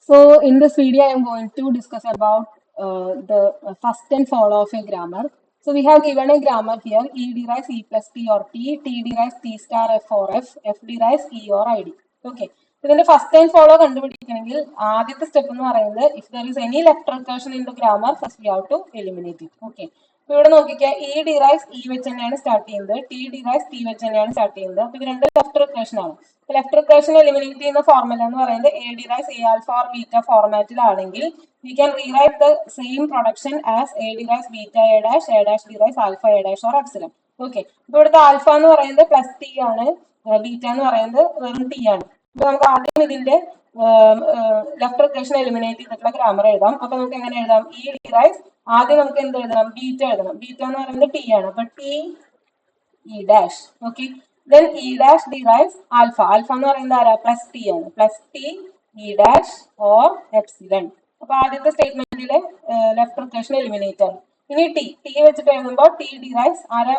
So in this video, I am going to discuss about the first and follow of a grammar. So we have given a grammar here: E derives E plus T or T derives T star F or F derives E or ID. Okay. ഇതിന്റെ first and follow കണ്ടുപിടിക്കണമെങ്കിൽ ആദ്യത്തെ step എന്ന് പറയുന്നത് if there is any left recursion in the grammar first we have to eliminate it. Okay. അപ്പൊ ഇവിടെ നോക്കിക്കാം, E derives E വെച്ച് തന്നെയാണ് start ചെയ്യുന്നത്, ടി ഡിറൈവ്സ് ടി വെച്ച് തന്നെയാണ് സ്റ്റാർട്ട് ചെയ്യുന്നത്. അപ്പൊ ഇത് രണ്ട് ലെഫ്റ്റ് റിക്കർഷൻ ആണ്. ലെഫ്റ്റ് റിക്കർഷൻ എലിമിനേറ്റ് ചെയ്യുന്ന ഫോർമുല എന്ന് പറയുന്നത് A derives A alpha or beta ഫോർമാറ്റിലാണെങ്കിൽ we can rewrite the same production as A derives beta A dash derives alpha A dash or epsilon. Okay. അപ്പൊ ഇവിടുത്തെ alpha എന്ന് പറയുന്നത് plus T ആണ്, beta എന്ന് പറയുന്നത് വെറും ടി ആണ്. അപ്പൊ നമുക്ക് ആദ്യം ഇതിന്റെ ലെഫ്റ്റ് റിക്കർഷൻ എലിമിനേറ്റ് ചെയ്തിട്ടുള്ള ഗ്രാമർ എഴുതാം. അപ്പൊ നമുക്ക് എങ്ങനെ എഴുതാം? ഇ ഡിറൈവ്സ് ആദ്യം നമുക്ക് എന്ത് എഴുതണം? ബീറ്റ എഴുതണം. ബീറ്റ എന്ന് പറയുന്നത് ടി ആണ്. അപ്പൊ T E dash. Okay. then e dash derives alpha. alpha എന്ന് പറയുന്നത് ആരാ? പ്ലസ് ടി ആണ്. Plus T E dash or epsilon. അപ്പൊ ആദ്യത്തെ സ്റ്റേറ്റ്മെന്റിലെ ലെഫ്റ്റ് റിക്കർഷൻ എലിമിനേറ്റ് ആണ്. ഇനി ടി വെച്ചിട്ട് എഴുതുമ്പോൾ ടി ഡിറൈവ്സ് ആരാ?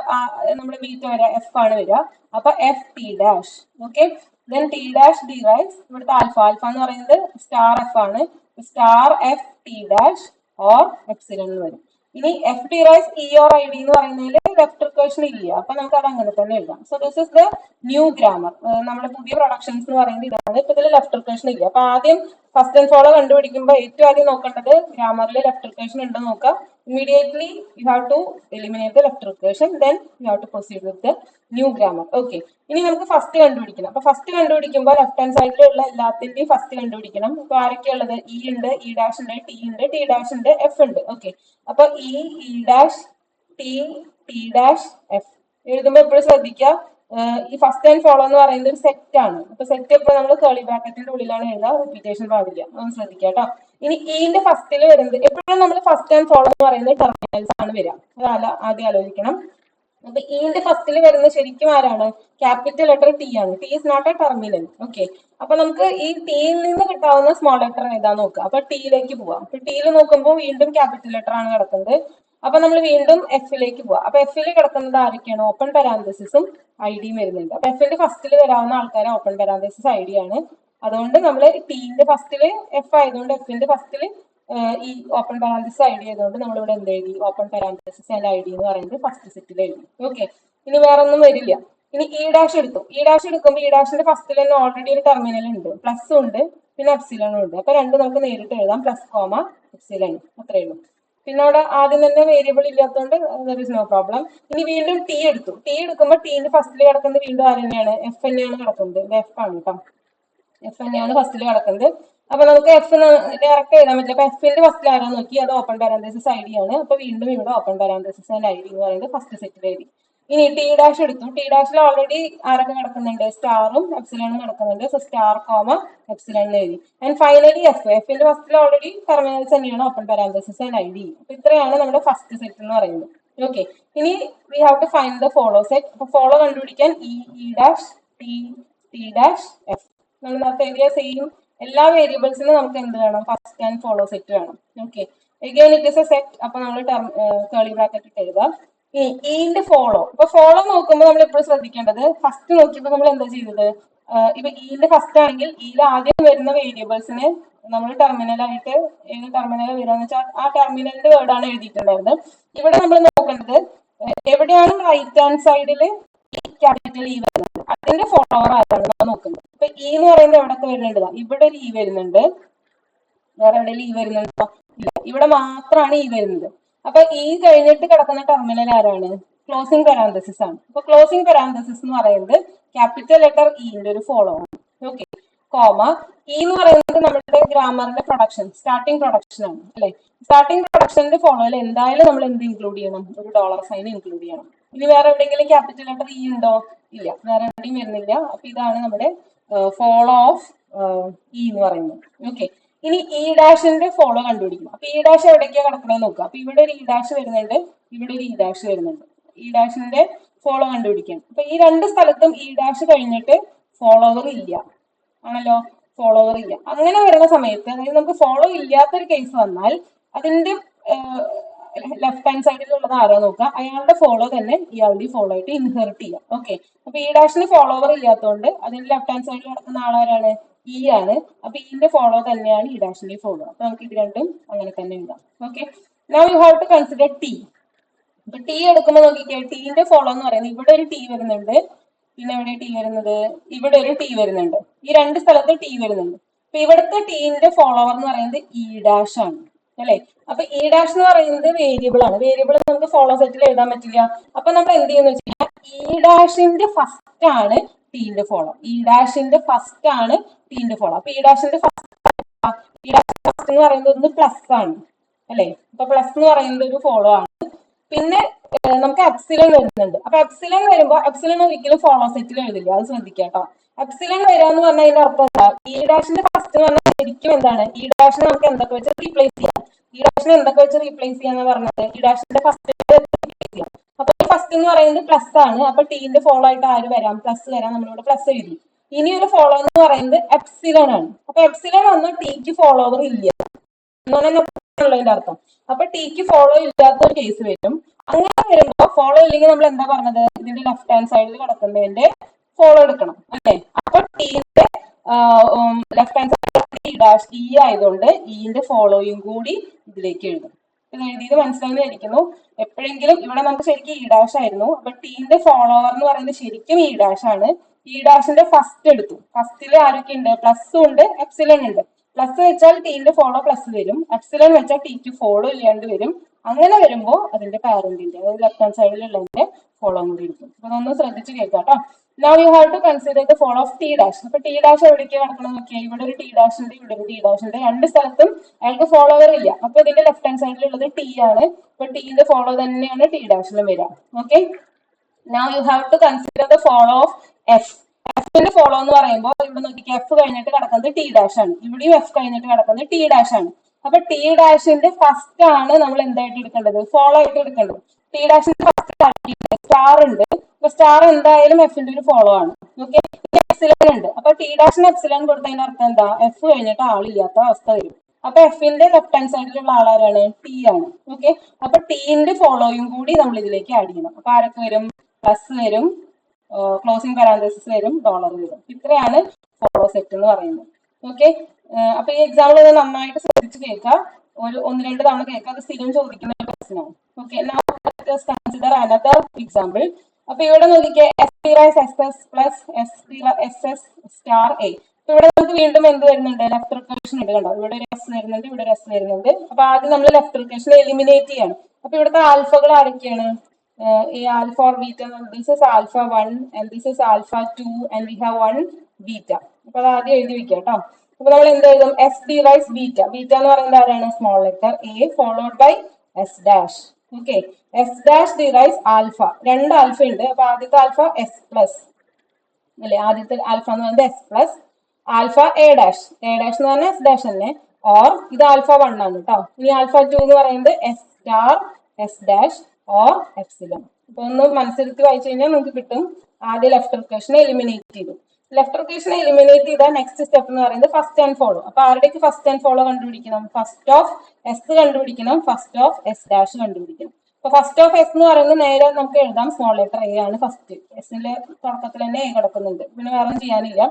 നമ്മുടെ ബീറ്റ വരിക എഫ് ആണ് വരിക. അപ്പൊ F T dash. Okay. then T dash derives ഇവിടുത്തെ ആൽഫ. ആൽഫ എന്ന് പറയുന്നത് സ്റ്റാർ എഫ് ആണ്. Star F T dash or epsilon എന്ന് വരും. ഇനി F derives E or I D എന്ന് പറയുന്നതിൽ ലെഫ്റ്റ് റിക്കർഷൻ ഇല്ല. അപ്പൊ നമുക്ക് അത് അങ്ങനെ തന്നെ എഴുതാം. So this is the new grammar. നമ്മുടെ പുതിയ പ്രൊഡക്ഷൻസ് എന്ന് പറയുന്നത് ഇതാണ്. ഇപ്പൊ ഇതിൽ ലെഫ്റ്റ് റിക്കർഷൻ ഇല്ല. അപ്പൊ ആദ്യം ഫസ്റ്റ് ആൻഡ് ഫോളോ കണ്ടുപിടിക്കുമ്പോൾ ഏറ്റവും ആദ്യം നോക്കേണ്ടത് ഗ്രാമറിൽ ലെഫ്റ്റ് റിക്കർഷൻ ഉണ്ടോ നോക്കാം. Immediately you have to eliminate the left recursion, then you have to proceed with the new grammar. Okay. ഇനി നമുക്ക് ഫസ്റ്റ് കണ്ടുപിടിക്കണം. അപ്പൊ ഫസ്റ്റ് കണ്ടുപിടിക്കുമ്പോൾ ലെഫ്റ്റ് ഹാൻഡ് സൈഡിലുള്ള എല്ലാത്തിന്റെയും ഫസ്റ്റ് കണ്ടുപിടിക്കണം. അപ്പൊ ആരൊക്കെയുള്ളത്? ഇ ഉണ്ട്, ഇ ഡാഷ് ഉണ്ട്, ടി ഉണ്ട്, ടി ഡാഷ് ഉണ്ട്, എഫ് ഉണ്ട്. ഓക്കെ. അപ്പൊ E dash T T dash F എഴുതുമ്പോൾ എപ്പോഴും ശ്രദ്ധിക്കുക, ഈ ഫസ്റ്റ് ആൻഡ് ഫോളോ എന്ന് പറയുന്നത് ഒരു സെറ്റ് ആണ്. അപ്പൊ സെറ്റ് എപ്പോഴും നമ്മൾ കേളി ബ്രാക്കറ്റിന്റെ ഉള്ളിലാണ് എഴുതുക, റിപ്പീറ്റേഷൻ പാടില്ല. അതൊന്ന് ശ്രദ്ധിക്കുക കേട്ടോ. ഇനി ഇന്റെ ഫസ്റ്റിൽ വരുന്നത് എപ്പോഴും നമ്മൾ ഫസ്റ്റ് ആൻഡ് ഫോളോ എന്ന് പറയുന്നത് ടെർമിനൽസ് ആണ് വരിക. അതല്ല ആദ്യം ആലോചിക്കണം. അപ്പൊ ഇന്റെ ഫസ്റ്റിൽ വരുന്ന ശരിക്കും ആരാണ്? ക്യാപിറ്റൽ ലെറ്റർ ടി ആണ്. T is not a terminal. Okay. അപ്പൊ നമുക്ക് ഈ ടിയിൽ നിന്ന് കിട്ടാവുന്ന സ്മോൾ ലെറ്റർ ഏതാ നോക്കുക. അപ്പൊ ടിയിലേക്ക് പോവാം. അപ്പൊ ടിയിൽ നോക്കുമ്പോൾ വീണ്ടും ക്യാപിറ്റൽ ലെറ്റർ ആണ് കിടക്കുന്നത്. അപ്പൊ നമ്മൾ വീണ്ടും എഫിലേക്ക് പോവാം. അപ്പൊ എഫിൽ കിടക്കുന്നത് ആരൊക്കെയാണ്? ഓപ്പൺ പാരാന്തസിസും ഐ ഡിയും വരുന്നുണ്ട്. അപ്പൊ എഫിന്റെ ഫസ്റ്റിൽ വരാവുന്ന ആൾക്കാരെ ഓപ്പൺ പാരാന്തസിസ് ഐ ഡി ആണ്. അതുകൊണ്ട് നമ്മൾ ടീന്റെ ഫസ്റ്റില് എഫ് ആയതുകൊണ്ട് എഫിന്റെ ഫസ്റ്റില് ഈ ഓപ്പൺ പാരാന്തസിസ് ഐ ഡി ആയതുകൊണ്ട് നമ്മളിവിടെ എന്ത് എഴുതി? Open parenthesis and I D എന്ന് പറയുന്നത് ഫസ്റ്റ് സെറ്റിൽ എഴുതി. ഓക്കെ. ഇനി വേറെ ഒന്നും വരില്ല. ഇനി ഇ ഡാഷ് എടുത്തു. ഇ ഡാഷ് എടുക്കുമ്പോൾ ഇ ഡാഷിന്റെ ഫസ്റ്റിൽ തന്നെ ഓൾറെഡി ഒരു ടെർമിനൽ ഉണ്ട്, പ്ലസ് ഉണ്ട്, പിന്നെ എപ്സിലണും ഉണ്ട്. അപ്പൊ രണ്ട് നമുക്ക് നേരിട്ട് എഴുതാം, പ്ലസ് കോമ എപ്സിലൺ. അത്രയേ ഉള്ളൂ. പിന്നെ അവിടെ ആദ്യം തന്നെ വേരിയബിൾ ഇല്ലാത്തതുകൊണ്ട് ദർ ഇസ് നോ പ്രോബ്ലം. ഇനി വീണ്ടും ടി എടുത്തു. ടി എടുക്കുമ്പോൾ ടീന്റെ ഫസ്റ്റിൽ കിടക്കുന്നത് വീണ്ടും ആര് തന്നെയാണ്? എഫ് തന്നെയാണ് കിടക്കുന്നത്. എഫ് ആണ് കേട്ടോ. എഫ് തന്നെയാണ് ഫസ്റ്റിൽ കിടക്കുന്നത്. അപ്പൊ നമുക്ക് എഫ് ഡയറക്റ്റ് എഴുതാൻ പറ്റില്ല. അപ്പൊ എഫിന്റെ ഫസ്റ്റിൽ ആരാന്ന് നോക്കി, അത് ഓപ്പൺ പാരാന്തസിസ് ഐ ഡി ആണ്. അപ്പൊ വീണ്ടും ഇവിടെ open parenthesis and I D എന്ന് പറയുന്നത് ഫസ്റ്റ് സെറ്റിൽ എഴുതി. ഇനി ടി ഡാഷ് എടുത്തു. ടി ഡാഷിൽ ഓൾറെഡി ആരൊക്കെ കിടക്കുന്നുണ്ട്? സ്റ്റാറും എപ്സിലണും കിടക്കുന്നുണ്ട്. സോ സ്റ്റാർ കോമ എപ്സിലൺ എഴുതി. ആൻഡ് ഫൈനലി എഫിന്റെ ഫസ്റ്റിൽ ഓൾറെഡി ടെർമിനൽസ് തന്നെയാണ് open parenthesis and I D. അപ്പൊ ഇത്രയാണ് നമ്മുടെ ഫസ്റ്റ് സെറ്റ് എന്ന് പറയുന്നത്. ഓക്കെ. ഇനി we have to find the follow set. അപ്പൊ ഫോളോ കണ്ടുപിടിക്കാൻ E dash T T dash F നമ്മൾ നേരത്തെ എഴുതിയ സെയിം എല്ലാ വേരിയബിൾസിനും നമുക്ക് എന്ത് വേണം? ഫസ്റ്റ് ആൻഡ് ഫോളോ സെറ്റ് വേണം. Okay. Again it is A set. അപ്പൊ നമ്മൾ കേളി ബ്രാക്കറ്റ് ഇട്ട് എഴുതാം. ഇന്റെ ഫോളോ. അപ്പൊ ഫോളോ നോക്കുമ്പോൾ നമ്മൾ എപ്പോഴും ശ്രദ്ധിക്കേണ്ടത്, ഫസ്റ്റ് നോക്കിയപ്പോൾ നമ്മൾ എന്താ ചെയ്തത്? ഇപ്പൊ ഇന്റെ ഫസ്റ്റ് ആണെങ്കിൽ ഇയിൽ ആദ്യം വരുന്ന വേരിയബിൾസിന് നമ്മൾ ടെർമിനലായിട്ട് ഏത് ടെർമിനൽ വരികയെന്ന് വെച്ചാൽ ആ ടെർമിനലിന്റെ വേർഡാണ് എഴുതിയിട്ടുണ്ടായിരുന്നത്. ഇവിടെ നമ്മൾ നോക്കേണ്ടത് എവിടെയാണ് റൈറ്റ് ഹാൻഡ് സൈഡിൽ ക്യാപിറ്റൽ ഇ വരുന്നത്, അതിന്റെ ഫോളോവർ ആയിട്ടാണ് നോക്കുന്നത്. ഇപ്പൊ ഇ എന്ന് പറയുന്നത് എവിടെയൊക്കെ വരുന്നുണ്ട്? ഇവിടെ ഒരു ഇ വരുന്നുണ്ട്. വേറെ എവിടെയെങ്കിലും ഇ വരുന്നുണ്ടോ? ഇല്ല. ഇവിടെ മാത്രമാണ് ഇ വരുന്നത്. അപ്പൊ ഇ കഴിഞ്ഞിട്ട് കിടക്കുന്ന ടെർമിനൽ ആരാണ്? ക്ലോസിംഗ് പാരാന്തസിസ് ആണ്. അപ്പൊ ക്ലോസിംഗ് പാരാന്തസിസ് എന്ന് പറയുന്നത് ക്യാപിറ്റൽ ലെറ്റർ ഇന്റെ ഒരു ഫോളോ ആണ്. ഓക്കെ. കോമ ഇ എന്ന് പറയുന്നത് നമ്മുടെ ഗ്രാമറിന്റെ പ്രൊഡക്ഷൻ, സ്റ്റാർട്ടിംഗ് പ്രൊഡക്ഷൻ ആണ് അല്ലെ. സ്റ്റാർട്ടിംഗ് പ്രൊഡക്ഷന്റെ ഫോളോയിൽ എന്തായാലും നമ്മൾ എന്ത് ഇൻക്ലൂഡ് ചെയ്യണം? ഒരു ഡോളർ സൈൻ ഇൻക്ലൂഡ് ചെയ്യണം. ഇനി വേറെ എവിടെയെങ്കിലും ക്യാപിറ്റൽ ലെറ്റർ ഇ ഉണ്ടോ? ഇല്ല, വേറെ എവിടെയും വരുന്നില്ല. അപ്പൊ ഇതാണ് നമ്മുടെ ഫോളോ ഓഫ് ഇ എന്ന് പറയുന്നത്. ഓക്കെ. ഇനി ഇ ഡാഷിന്റെ ഫോളോ കണ്ടുപിടിക്കണം. അപ്പൊ ഇ ഡാഷ് എവിടേക്കാണ് കിടക്കണമെന്ന് നോക്കുക. അപ്പൊ ഇവിടെ ഒരു ഇ ഡാഷ് വരുന്നുണ്ട്, ഇവിടെ ഒരു ഇ ഡാഷ് വരുന്നുണ്ട്. ഇ ഡാഷിന്റെ ഫോളോ കണ്ടുപിടിക്കണം. അപ്പൊ ഈ രണ്ട് സ്ഥലത്തും ഇ ഡാഷ് കഴിഞ്ഞിട്ട് ഫോളോവർ ഇല്ല ആണല്ലോ. ഫോളോവർ ഇല്ല. അങ്ങനെ വരുന്ന സമയത്ത്, അതായത് നമുക്ക് ഫോളോ ഇല്ലാത്തൊരു കേസ് വന്നാൽ അതിന്റെ ലെഫ്റ്റ് ഹാൻഡ് സൈഡിലുള്ളത് ആരോ നോക്കുക, അയാളുടെ ഫോളോ തന്നെ ഇയാളുടെ ഫോളോ ആയിട്ട് ഇൻഹെറിറ്റ് ചെയ്യാം. ഓക്കെ, അപ്പൊ ഈ ഡാഷിന് ഫോളോവർ ഇല്ലാത്തതുകൊണ്ട് അതിന്റെ ലെഫ്റ്റ് ഹാൻഡ് സൈഡിൽ നടക്കുന്ന ആളാരാണ്? ഇ ആണ്. അപ്പൊ ഇന്റെ ഫോളോ തന്നെയാണ് ഈ ഡാഷിന്റെ ഫോളോ. അപ്പൊ നമുക്ക് ഇത് രണ്ടും അങ്ങനെ തന്നെ ഉണ്ടാവും. Okay, now you have to consider T. ഇപ്പൊ ടി എടുക്കുമ്പോൾ നോക്കിക്കേ, ടിന്റെ ഫോളോ എന്ന് പറയുന്നത് ഇവിടെ ഒരു ടി വരുന്നുണ്ട്, പിന്നെ എവിടെ ടി വരുന്നത്? ഇവിടെ ഒരു ടി വരുന്നുണ്ട്. ഈ രണ്ട് സ്ഥലത്ത് ടി വരുന്നുണ്ട്. അപ്പൊ ഇവിടുത്തെ ടീന്റെ ഫോളോവർ എന്ന് പറയുന്നത് ഇ ഡാഷ് ആണ്, അല്ലെ? അപ്പൊ ഇ ഡാഷ് എന്ന് പറയുന്നത് വേരിയബിൾ ആണ്. വേരിയബിൾ നമുക്ക് ഫോളോ സെറ്റിൽ എഴുതാൻ പറ്റില്ല. അപ്പൊ നമ്മൾ എന്ത് ചെയ്യുന്ന വെച്ച് കഴിഞ്ഞാൽ ഇ ഡാഷിന്റെ ഫസ്റ്റ് ആണ് ടീന്റെ ഫോളോ. ഇ ഡാഷിന്റെ ഫസ്റ്റ് ആണ് ടീന്റെ ഫോളോ. അപ്പൊ ഇ ഡാഷിന്റെ ഫസ്റ്റ് എന്ന് പറയുന്നത് ഒന്ന് പ്ലസ് ആണ്, അല്ലെ? അപ്പൊ പ്ലസ് എന്ന് പറയുന്നത് ഒരു ഫോളോ ആണ്. പിന്നെ നമുക്ക് എപ്സിലൺ വരുന്നുണ്ട്. അപ്പൊ എപ്സിലൺ വരുമ്പോ എപ്സിലൺ ഒരിക്കലും ഫോളോ സെറ്റിൽ എഴുതില്ല, അത് ശ്രദ്ധിക്കാം കേട്ടോ. എപ്സിലൺ വരാന്ന് പറഞ്ഞാൽ അതിന്റെ അർത്ഥം എന്താ? ഇ ഡാഷിന്റെ ഫസ്റ്റ് എന്ന് പറഞ്ഞാൽ ശരിക്കും എന്താണ്? ഇ ഡാഷിനെ നമുക്ക് എന്തൊക്കെ വെച്ച് റീപ്ലേസ് ചെയ്യാം? ഇ ഡാഷിനെ എന്തൊക്കെ വെച്ച് റീപ്ലേസ് ചെയ്യാന്ന് പറഞ്ഞത് ഇ ഡാഷിന്റെ ഫസ്റ്റ് റീപ്ലേസ് ചെയ്യാം. അപ്പൊ ഫസ്റ്റ് എന്ന് പറയുന്നത് പ്ലസ് ആണ്. അപ്പൊ ടീന്റെ ഫോളോ ആയിട്ട് ആര് വരാം? പ്ലസ് വരാം. നമ്മളിവിടെ പ്ലസ് എഴുതി. ഇനി ഒരു ഫോളോ എന്ന് പറയുന്നത് എപ്സിലൺ ആണ്. അപ്പൊ എപ്സിലൺ വന്നാൽ ടിക്ക് ഫോളോവർ ഇല്ല എന്നുള്ളതിന്റെ അർത്ഥം. അപ്പൊ ടിക്ക് ഫോളോ ഇല്ലാത്ത ഒരു കേസ് വരും. അങ്ങനെ വരുമ്പോ ഫോളോ ഇല്ലെങ്കിൽ നമ്മൾ എന്താ പറഞ്ഞത്? ഇതിന്റെ ലെഫ്റ്റ് ഹാൻഡ് സൈഡിൽ കിടക്കുന്നതിന്റെ ഫോളോ എടുക്കണം, അല്ലെ? അപ്പൊ ടീന്റെ ലെഫ്റ്റ് ഹാൻഡ് സൈഡിൽ ഇ ഡാഷ് ഇ ആയതുകൊണ്ട് ഇന്റെ ഫോളോയും കൂടി ഇതിലേക്ക് എഴുതും. ഇത് എഴുതിയത് മനസ്സിലാവുന്നതായിരിക്കുന്നു. എപ്പോഴെങ്കിലും ഇവിടെ നമുക്ക് ശരിക്കും ഇ ഡാഷ് ആയിരുന്നു. അപ്പൊ ടീന്റെ ഫോളോവർ എന്ന് പറയുന്നത് ശരിക്കും ഇ ഡാഷ് ആണ്. ഇ ഡാഷിന്റെ ഫസ്റ്റ് എടുത്തു. ഫസ്റ്റിൽ ആരൊക്കെ ഉണ്ട്? പ്ലസ് ഉണ്ട്, എപ്സിലൺ ഉണ്ട്. പ്ലസ് വെച്ചാൽ ടീന്റെ ഫോളോ പ്ലസ് വരും, എപ്സിലൺ വെച്ചാൽ ടിക്ക് ഫോളോ ഇല്ലാണ്ട് വരും. അങ്ങനെ വരുമ്പോ അതിന്റെ പാരന്റിന്റെ, അതായത് ലെഫ്റ്റ് ഹാൻഡ് സൈഡിലുള്ളതിന്റെ ഫോളോ കൂടി എടുക്കും. അപ്പൊ അതൊന്ന് ശ്രദ്ധിച്ച് കേൾക്കാം. Now you have to consider the follow of T dash. അപ്പൊ ടി ഡാഷ് എവിടേക്ക് കിടക്കണം നോക്കിയാൽ ഇവിടെ ഒരു ടി ഡാഷ് ഉണ്ട്, ഇവിടെ ഒരു ടി ഡാഷ് ഉണ്ട്. രണ്ട് സ്ഥലത്തും അയാൾക്ക് ഫോളോവർ ഇല്ല. അപ്പൊ ഇതിന്റെ ലെഫ്റ്റ് ഹാൻഡ് സൈഡിലുള്ളത് ടി ആണ്. അപ്പൊ ടിന്റെ ഫോളോ തന്നെയാണ് ടി ഡാഷിലും വരിക. Okay, now you have to consider the follow of F. എഫിന്റെ ഫോളോ എന്ന് പറയുമ്പോൾ ഇവിടെ നോക്കിക്കുക, എഫ് കഴിഞ്ഞിട്ട് കിടക്കുന്നത് ടി ഡാഷ് ആണ്, ഇവിടെയും എഫ് കഴിഞ്ഞിട്ട് കിടക്കുന്നത് ടി ഡാഷ് ആണ്. അപ്പൊ ടി ഡാഷിന്റെ ഫസ്റ്റ് ആണ് നമ്മൾ എന്തായിട്ട് എടുക്കേണ്ടത്? ഫോളോ ആയിട്ട് എടുക്കേണ്ടത്. ടി ഡാഷിന്റെ ഫസ്റ്റ് സ്റ്റാർ ഉണ്ട്. അപ്പൊ സ്റ്റാർ എന്തായാലും എഫിന്റെ ഒരു ഫോളോ ആണ്. ഓക്കെ, എപ്സിലൺ ഉണ്ട്. അപ്പൊ ടി ഡാഷിന് എപ്സിലൺ കൊടുത്തതിന്റെ അർത്ഥം എന്താ? എഫ് കഴിഞ്ഞിട്ട് ആളില്ലാത്ത അവസ്ഥ വരും. അപ്പൊ എഫിന്റെ ലെഫ്റ്റ് ഹാൻഡ് സൈഡിലുള്ള ആളാരാണ്? ടി ആണ്. ഓക്കെ, അപ്പൊ ടീന്റെ ഫോളോയും കൂടി നമ്മൾ ഇതിലേക്ക് ആഡ് ചെയ്യണം. അപ്പൊ ആരൊക്കെ വരും? പ്ലസ് വരും, ക്ലോസിംഗ് പാരാന്തസിസ് വരും, ഡോളർ വരും. ഇത്രയാണ് ഫോളോ സെറ്റ് എന്ന് പറയുന്നത്. ഓക്കെ, അപ്പൊ ഈ എക്സാമ്പിൾ നന്നായിട്ട് ശ്രദ്ധിച്ച് കേൾക്കുക. ഒന്ന് രണ്ട് തവണ കേൾക്കുക. അത് സ്ഥിരം ചോദിക്കുന്ന ഒരു ക്വസ്റ്റ്യനാണ്. Okay, consider another example. അപ്പൊ ഇവിടെ നോക്കിക്കേ, S ഡിറൈസ് S S plus S S star A. അപ്പൊ ഇവിടെ നമുക്ക് വീണ്ടും എന്ത് വരുന്നുണ്ട്? ലെഫ്റ്റ് റിക്കർഷൻ ഉണ്ട്. കണ്ടോ, ഇവിടെ ഒരു എസ് വരുന്നുണ്ട്, ഇവിടെ ഒരു എസ് വരുന്നുണ്ട്. അപ്പൊ ആദ്യം നമ്മൾ ലെഫ്റ്റ് റിക്കർഷൻ എലിമിനേറ്റ് ചെയ്യാണ്. അപ്പൊ ഇവിടുത്തെ ആൽഫകൾ ആരൊക്കെയാണ്? A alpha or beta, this is alpha 1 and this is alpha 2 and we have 1 beta. അപ്പൊ അത് ആദ്യം എഴുതി വെക്കാം കേട്ടോ. അപ്പൊ നമ്മൾ എന്ത് എഴുതും? S ഡിറൈസ് beta. ബീറ്റ എന്ന് പറയുന്നത് ആരാണ്? Small letter A followed by S dash. Okay, S dash derives alpha. രണ്ട് ആൽഫ ഉണ്ട്. അപ്പൊ ആദ്യത്തെ ആൽഫ എസ് പ്ലസ്, അല്ലെ? ആദ്യത്തെ ആൽഫ എന്ന് പറയുന്നത് S plus alpha A dash. A dash എന്ന് പറഞ്ഞാൽ എസ് ഡാഷ് തന്നെ. ഓർ ഇത് ആൽഫ 1 ആണ് കേട്ടോ. ഇനി ആൽഫ 2 എന്ന് പറയുന്നത് S star S dash or epsilon. അപ്പൊ ഒന്ന് മനസ്സിരുത്തി വായിച്ചു കഴിഞ്ഞാൽ നമുക്ക് കിട്ടും. ആദ്യം ലെഫ്റ്റ് റിക്കർഷനെ എലിമിനേറ്റ് ചെയ്തു. ലെഫ്റ്റ് റിക്കർഷനെ എലിമിനേറ്റ് ചെയ്ത നെക്സ്റ്റ് സ്റ്റെപ്പ് എന്ന് പറയുന്നത് ഫസ്റ്റ് ആൻഡ് ഫോളോ. അപ്പൊ ആരുടെയൊക്കെ ഫസ്റ്റ് ആൻഡ് ഫോളോ കണ്ടുപിടിക്കണം? ഫസ്റ്റ് ഓഫ് എസ് കണ്ടുപിടിക്കണം, ഫസ്റ്റ് ഓഫ് എസ് ഡാഷ് കണ്ടുപിടിക്കണം. അപ്പൊ ഫസ്റ്റ് ഓഫ് എസ് എന്ന് പറയുന്നത് നേരെ നമുക്ക് എഴുതാം, സ്മോൾ ലെറ്റർ എ ആണ് ഫസ്റ്റ്. എസിന്റെ തുടക്കത്തിൽ തന്നെ എ കിടക്കുന്നുണ്ട്, പിന്നെ വേറെ ഒന്നും ചെയ്യാനില്ല.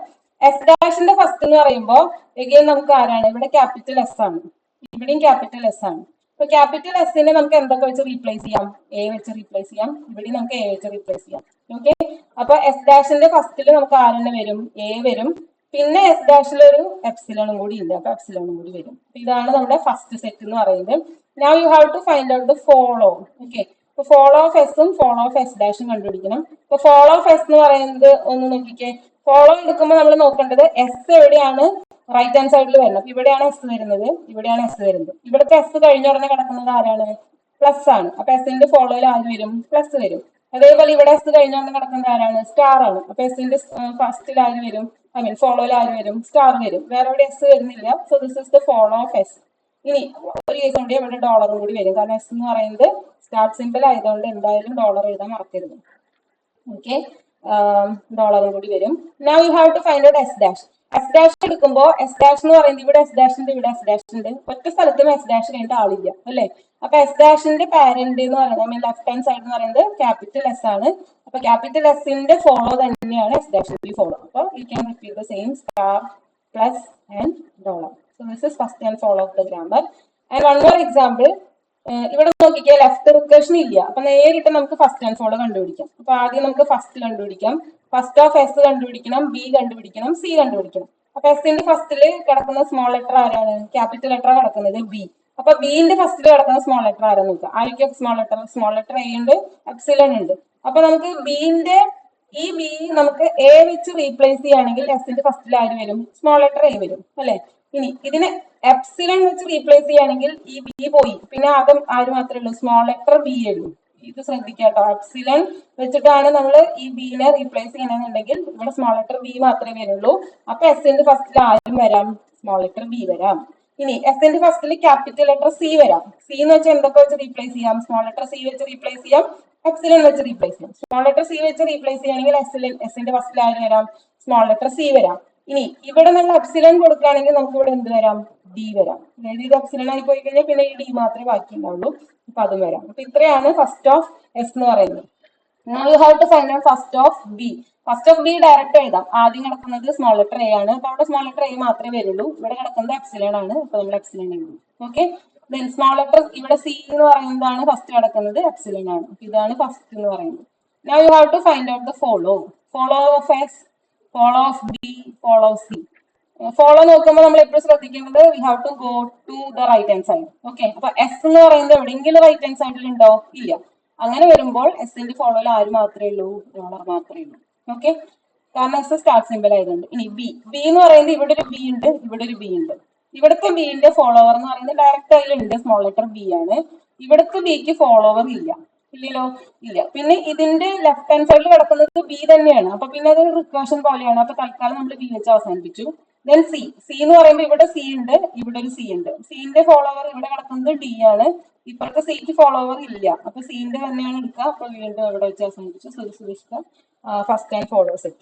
എസ് ഡാഷിന്റെ ഫസ്റ്റ് എന്ന് പറയുമ്പോൾ എഗെയിൻ നമുക്ക് ആരാണ്? ഇവിടെ ക്യാപിറ്റൽ എസ് ആണ്, ഇവിടെയും ക്യാപിറ്റൽ എസ് ആണ്. അപ്പൊ ക്യാപിറ്റൽ എസിനെ നമുക്ക് എന്തൊക്കെ വെച്ച് റീപ്ലേസ് ചെയ്യാം? എ വെച്ച് റീപ്ലേസ് ചെയ്യാം. ഇവിടെ നമുക്ക് എ വെച്ച് റീപ്ലേസ് ചെയ്യാം. ഓക്കെ, അപ്പൊ എസ് ഡാഷിന്റെ ഫസ്റ്റിൽ നമുക്ക് ആരെന്നെ വരും? എ വരും. പിന്നെ എസ് ഡാഷിൽ ഒരു എപ്സിലണും കൂടി ഉണ്ട്, അപ്പൊ എപ്സിലണും കൂടി വരും. ഇതാണ് നമ്മുടെ ഫസ്റ്റ് സെറ്റ് എന്ന് പറയുന്നത്. Now you have to find out the follow. Okay, അപ്പൊ ഫോളോ ഓഫ് എസും ഫോളോ ഓഫ് എസ് ഡാഷും കണ്ടുപിടിക്കണം. അപ്പൊ ഫോളോ ഓഫ് എസ് എന്ന് പറയുന്നത് ഒന്ന് നോക്കിക്കേ. ഫോളോ എടുക്കുമ്പോൾ നമ്മൾ നോക്കേണ്ടത് എസ് എവിടെയാണ് റൈറ്റ് ഹാൻഡ് സൈഡിൽ വരുന്നത്. ഇവിടെയാണ് എസ് വരുന്നത്, ഇവിടെയാണ് എസ് വരുന്നത്. ഇവിടുത്തെ എസ് കഴിഞ്ഞ ഉടനെ കിടക്കുന്നത് ആരാണ്? പ്ലസ് ആണ്. അപ്പൊ എസിന്റെ ഫോളോയിൽ ആര് വരും? പ്ലസ് വരും. അതേപോലെ ഇവിടെ എസ് കഴിഞ്ഞ ഉടനെ കിടക്കുന്നത് ആരാണ്? സ്റ്റാർ ആണ്. അപ്പൊ എസിന്റെ ഫസ്റ്റിൽ ആര് വരും? ഐ മീൻ ഫോളോയിൽ ആര് വരും? സ്റ്റാർ വരും. വേറെ എവിടെ എസ് വരുന്നില്ല. So this is the follow of S. ഇനി ഒരു കേസ് കൊണ്ട് ഇവിടെ ഡോളറും കൂടി വരും, കാരണം എസ് എന്ന് പറയുന്നത് സ്റ്റാർട്ട് സിമ്പിൾ ആയതുകൊണ്ട് എന്തായാലും ഡോളർ എഴുതാൻ മറക്കരുത്. ഓക്കെ, ഡോളറും കൂടി വരും. Now you have to find out S dash. S dash എടുക്കുമ്പോൾ എസ് ഡാഷ് എന്ന് പറയുന്നത് ഇവിടെ എസ് ഡാഷ് ഉണ്ട്, ഇവിടെ എസ് ഡാഷ് ഉണ്ട്, ഒറ്റ സ്ഥലത്തും എസ് ഡാഷ് കഴിഞ്ഞിട്ട് ആളില്ല അല്ലെ. അപ്പൊ എസ് ഡാഷിന്റെ പാരന്റ് എന്ന് പറയുന്നത് ലെഫ്റ്റ് ഹാൻഡ് സൈഡ് എന്ന് പറയുന്നത് ക്യാപിറ്റൽ എസ് ആണ്. അപ്പൊ ക്യാപിറ്റൽ എസിന്റെ ഫോളോ തന്നെയാണ് എസ് ഡാഷിന്റെ ഫോളോ. അപ്പൊ you can repeat the same star plus and dollar. So this is first and follow of the grammar. And one more example, ഇവിടെ നോക്കിക്കേ left recursion ഇല്ല. അപ്പൊ നേരിട്ട് നമുക്ക് ഫസ്റ്റ് ആൻഡ് ഫോളോ കണ്ടുപിടിക്കാം. അപ്പൊ ആദ്യം നമുക്ക് ഫസ്റ്റ് കണ്ടുപിടിക്കാം. ഫസ്റ്റ് ഓഫ് എസ് കണ്ടുപിടിക്കണം, ബി കണ്ടുപിടിക്കണം, സി കണ്ടുപിടിക്കണം. അപ്പൊ എസിന്റെ ഫസ്റ്റില് കിടക്കുന്ന സ്മോൾ ലെറ്റർ ആരാണ്? ക്യാപിറ്റൽ ലെറ്റർ കിടക്കുന്നത് ബി. അപ്പൊ ബിന്റെ ഫസ്റ്റിൽ കിടക്കുന്ന സ്മോൾ ലെറ്റർ ആരാന്ന് നോക്കാം. ആയിരിക്കും സ്മോൾ ലെറ്റർ എ ഉണ്ട്, എപ്സിലൺ ഉണ്ട്. അപ്പൊ നമുക്ക് ബിന്റെ ഈ ബി നമുക്ക് എ വെച്ച് റീപ്ലേസ് ചെയ്യുകയാണെങ്കിൽ എസിന്റെ ഫസ്റ്റിൽ ആര് വരും? സ്മോൾ ലെറ്റർ എ വരും അല്ലെ. ഇനി ഇതിനെ എപ്സിലൺ വെച്ച് റീപ്ലേസ് ചെയ്യുകയാണെങ്കിൽ ഈ ബി പോയി, പിന്നെ ആദ്യം ആര് മാത്രമേ ഉള്ളൂ? സ്മോൾ ലെറ്റർ ബി ഉള്ളൂ. ഇത് ശ്രദ്ധിക്കാട്ടോ, എപ്സിലൺ വെച്ചിട്ടാണ് നമ്മൾ ഈ ബിനെ റീപ്ലേസ് ചെയ്യണമെന്നുണ്ടെങ്കിൽ ഇവിടെ സ്മോൾ ലെറ്റർ ബി മാത്രമേ വരുള്ളൂ. അപ്പൊ എസിന്റെ ഫസ്റ്റിൽ ആരും വരാം? സ്മോൾ ലെറ്റർ ബി വരാം. ഇനി എസിന്റെ ഫസ്റ്റിൽ ക്യാപിറ്റൽ ലെറ്റർ സി വരാം. സി എന്ന് വെച്ചാൽ എന്തൊക്കെ വെച്ച് റീപ്ലേസ് ചെയ്യാം? സ്മോൾ ലെറ്റർ സി വെച്ച് റീപ്ലേസ് ചെയ്യാം, എപ്സിലൺ വെച്ച് റീപ്ലേസ് ചെയ്യാം. സ്മോൾ ലെറ്റർ സി വെച്ച് റീപ്ലേസ് ചെയ്യണമെങ്കിൽ എസിന്റെ ഫസ്റ്റിൽ ആര് വരാം? സ്മോൾ ലെറ്റർ സി വരാം. ഇനി ഇവിടെ നമ്മൾ എപ്സിലൺ കൊടുക്കുകയാണെങ്കിൽ നമുക്ക് ഇവിടെ എന്ത് വരാം? ഡി വരാം. അതായത് ഇത് എപ്സിലൺ ആയി പോയി കഴിഞ്ഞാൽ പിന്നെ ഈ ഡി മാത്രമേ ബാക്കി ഉണ്ടാവുള്ളൂ. അപ്പൊ അതും വരാം. അപ്പൊ ഇത്രയാണ് ഫസ്റ്റ് ഓഫ് എസ് എന്ന് പറയുന്നത്. Now you have to find out first of B. First of B direct എഴുതാം. ആദ്യം കിടക്കുന്നത് സ്മോൾ ലെറ്റർ എ ആണ്. അപ്പൊ അവിടെ സ്മോൾ ലെറ്റർ എ മാത്രമേ വരുള്ളൂ. ഇവിടെ കിടക്കുന്നത് എപ്സിലൺ ആണ്. അപ്പൊ നമ്മൾ എപ്സിലൺ എഴുതും. ഓക്കെ. ദെൻ സ്മോൾ ലെറ്റർ ഇവിടെ സി എന്ന് പറയുന്നതാണ് ഫസ്റ്റ് കിടക്കുന്നത്, എപ്സിലൺ ആണ്. ഇതാണ് ഫസ്റ്റ് എന്ന് പറയുന്നത്. Now you have to find out the follow. Follow of S, follow of B, follow of C. Follow നോക്കുമ്പോൾ നമ്മൾ എപ്പോഴും ശ്രദ്ധിക്കേണ്ടത് we have to go to the right hand side. Okay. അപ്പൊ എസ് എന്ന് പറയുന്നത് എവിടെയെങ്കിലും റൈറ്റ് ഹാൻഡ് സൈഡിൽ ഉണ്ടോ? ഇല്ല. അങ്ങനെ വരുമ്പോൾ എസിന്റെ ഫോളോയിൽ ആര് മാത്രമേ ഉള്ളൂ? ഡോളർ മാത്രമേ ഉള്ളൂ. ഓക്കെ. കാരണം എസ് സ്റ്റാർട്ട് സിമ്പിൾ ആയതുകൊണ്ട്. ഇനി ബി. ബി എന്ന് പറയുന്നത് ഇവിടെ ഒരു ബി ഉണ്ട്, ഇവിടെ ഒരു ബി ഉണ്ട്. ഇവിടുത്തെ ബിന്റെ ഫോളോവർ എന്ന് പറയുന്നത് ഡയറക്റ്റ് അതിലുണ്ട്, സ്മോൾ ലെറ്റർ ബി ആണ്. ഇവിടുത്തെ ബിക്ക് ഫോളോവർ ഇല്ല. ഇല്ലല്ലോ, ഇല്ല. പിന്നെ ഇതിന്റെ ലെഫ്റ്റ് ഹാൻഡ് സൈഡിൽ കിടക്കുന്നത് ബി തന്നെയാണ്. അപ്പൊ പിന്നെ അത് റിക്കർഷൻ പോലെയാണ്. അപ്പൊ തൽക്കാലം നമ്മൾ ബി വെച്ച് അവസാനിപ്പിച്ചു. Then C. സി എന്ന് പറയുമ്പോൾ ഇവിടെ സി ഉണ്ട്, ഇവിടെ ഒരു സി ഉണ്ട്. സിന്റെ ഫോളോവർ ഇവിടെ കിടക്കുന്നത് ഡി ആണ്. ഇപ്പോഴത്തെ സിക്ക് ഫോളോവർ ഇല്ല. അപ്പൊ സിന്റെ തന്നെയാണ് എടുക്കുക. അപ്പൊ വീണ്ടും ഇവിടെ വെച്ച് അവസാനിപ്പിച്ചു. First and follow set.